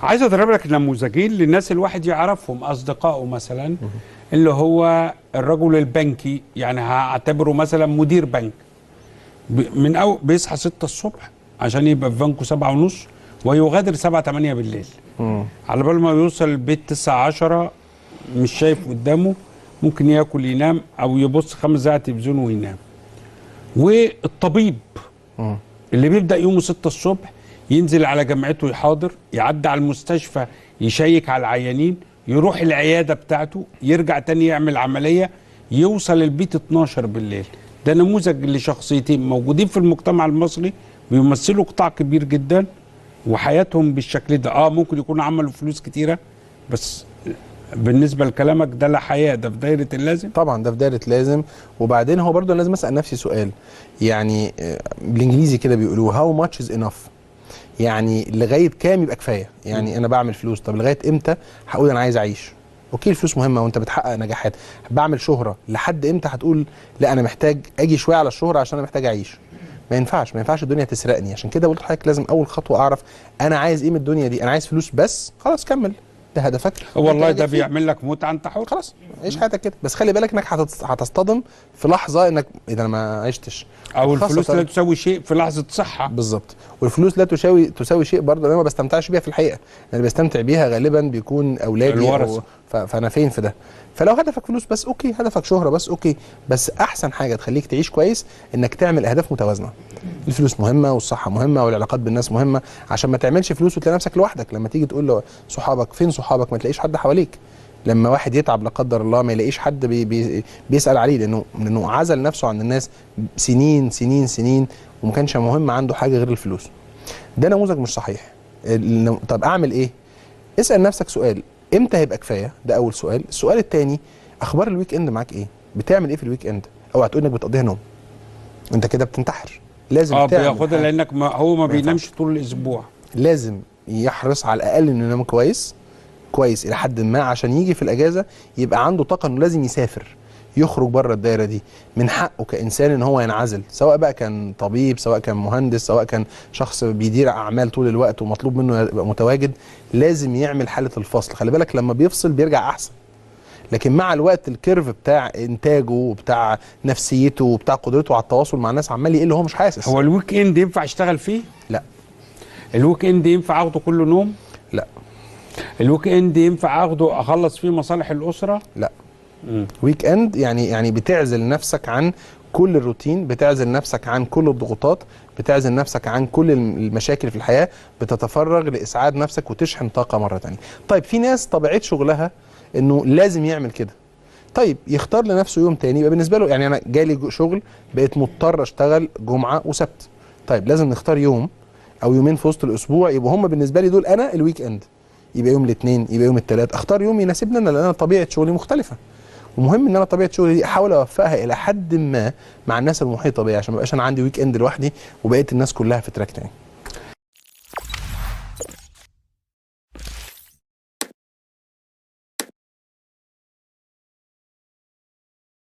عايز اضرب لك نموذجين للناس الواحد يعرفهم، اصدقائه مثلا، اللي هو الرجل البنكي، يعني هعتبره مثلا مدير بنك، من بيصحى 6 الصبح عشان يبقى في بنكه 7:30 ويغادر 7 8 بالليل. على بال ما يوصل البيت 9 10 مش شايف قدامه، ممكن ياكل ينام او يبص 5 دقايق تلفزيون وينام. والطبيب اللي بيبدأ يومه 6 الصبح، ينزل على جامعته يحاضر، يعدي على المستشفى يشيك على العيانين، يروح العيادة بتاعته، يرجع تاني يعمل عملية، يوصل البيت 12 بالليل. ده نموذج لشخصيتين موجودين في المجتمع المصري، بيمثلوا قطاع كبير جدا وحياتهم بالشكل ده. ممكن يكونوا عملوا فلوس كتيرة، بس بالنسبة لكلامك ده لا حياة، ده في دايرة اللازم. طبعا ده في دايرة لازم. وبعدين هو برضه لازم اسأل نفسي سؤال، يعني بالانجليزي كده بيقولوا how much is enough، يعني لغاية كام يبقى كفاية. يعني انا بعمل فلوس، طب لغاية امتى هقول انا عايز اعيش؟ اوكي الفلوس مهمة وانت بتحقق نجاحات. بعمل شهرة، لحد امتى هتقول لا انا محتاج اجي شوية على الشهرة عشان انا محتاج اعيش؟ ما ينفعش الدنيا تسرقني. عشان كده قلت لحضرتك لازم اول خطوة اعرف انا عايز ايه من الدنيا دي. انا عايز فلوس بس، خلاص كمل، ده هدفك والله ده بيعمل لك متعه، انت حر، خلاص عيش حياتك كده. بس خلي بالك انك هتصطدم في لحظه انك اذا انا ما عشتش، او الفلوس لا تساوي شيء في لحظه صحه. بالظبط. والفلوس لا تساوي شيء برضه، انا ما بستمتعش بيها في الحقيقه. اللي بستمتع بيها غالبا بيكون اولادي فانا فين في ده. فلو هدفك فلوس بس اوكي، هدفك شهره بس اوكي، بس احسن حاجه تخليك تعيش كويس انك تعمل اهداف متوازنه. الفلوس مهمه والصحه مهمه والعلاقات بالناس مهمه، عشان ما تعملش فلوس وتلاقي نفسك لوحدك. لما تيجي تقول لصحابك فين صحابك، ما تلاقيش حد حواليك. لما واحد يتعب لا قدر الله ما يلاقيش حد بيسأل عليه، لانه عزل نفسه عن الناس سنين سنين سنين، وما كانش مهم عنده حاجه غير الفلوس. ده نموذج مش صحيح. طب اعمل ايه؟ اسأل نفسك سؤال، امتى هيبقى كفايه؟ ده اول سؤال. السؤال الثاني، اخبار الويك اند معاك ايه؟ بتعمل ايه في الويك اند؟ اوعى تقول انك بتقضيها نوم، انت كده بتنتحر. لازم تعمل بياخدها لانك هو ما بينامش طول الاسبوع. لازم يحرص على الاقل انه ينام كويس الى حد ما، عشان يجي في الاجازه يبقى عنده طاقه انه لازم يسافر، يخرج بره الدايره دي. من حقه كانسان ان هو ينعزل، سواء بقى كان طبيب، سواء كان مهندس، سواء كان شخص بيدير اعمال طول الوقت ومطلوب منه يبقى متواجد، لازم يعمل حاله الفصل. خلي بالك لما بيفصل بيرجع احسن. لكن مع الوقت الكيرف بتاع انتاجه وبتاع نفسيته وبتاع قدرته على التواصل مع الناس عمال يقل، هو مش حاسس. هو الويك اند ينفع اشتغل فيه؟ لا. الويك اند ينفع اخده كله نوم؟ لا. الويك اند ينفع اخده اخلص فيه مصالح الاسره؟ لا. ويك اند يعني بتعزل نفسك عن كل الروتين، بتعزل نفسك عن كل الضغوطات، بتعزل نفسك عن كل المشاكل في الحياه، بتتفرغ لاسعاد نفسك وتشحن طاقه مره ثانيه. طيب في ناس طبيعه شغلها انه لازم يعمل كده، طيب يختار لنفسه يوم تاني يبقى بالنسبه له. يعني انا جالي شغل بقيت مضطر اشتغل جمعه وسبت، طيب لازم نختار يوم او يومين في وسط الاسبوع يبقوا هم بالنسبه لي دول انا الويك اند. يبقى يوم الاثنين، يبقى يوم الثلاث، اختار يوم يناسبني انا، لان انا طبيعه شغلي مختلفه. ومهم ان انا طبيعه شغلي دي احاول اوفقها الى حد ما مع الناس المحيطه بيا، عشان ما يبقاش انا عندي ويك اند لوحدي وبقيه الناس كلها في تراك تاني.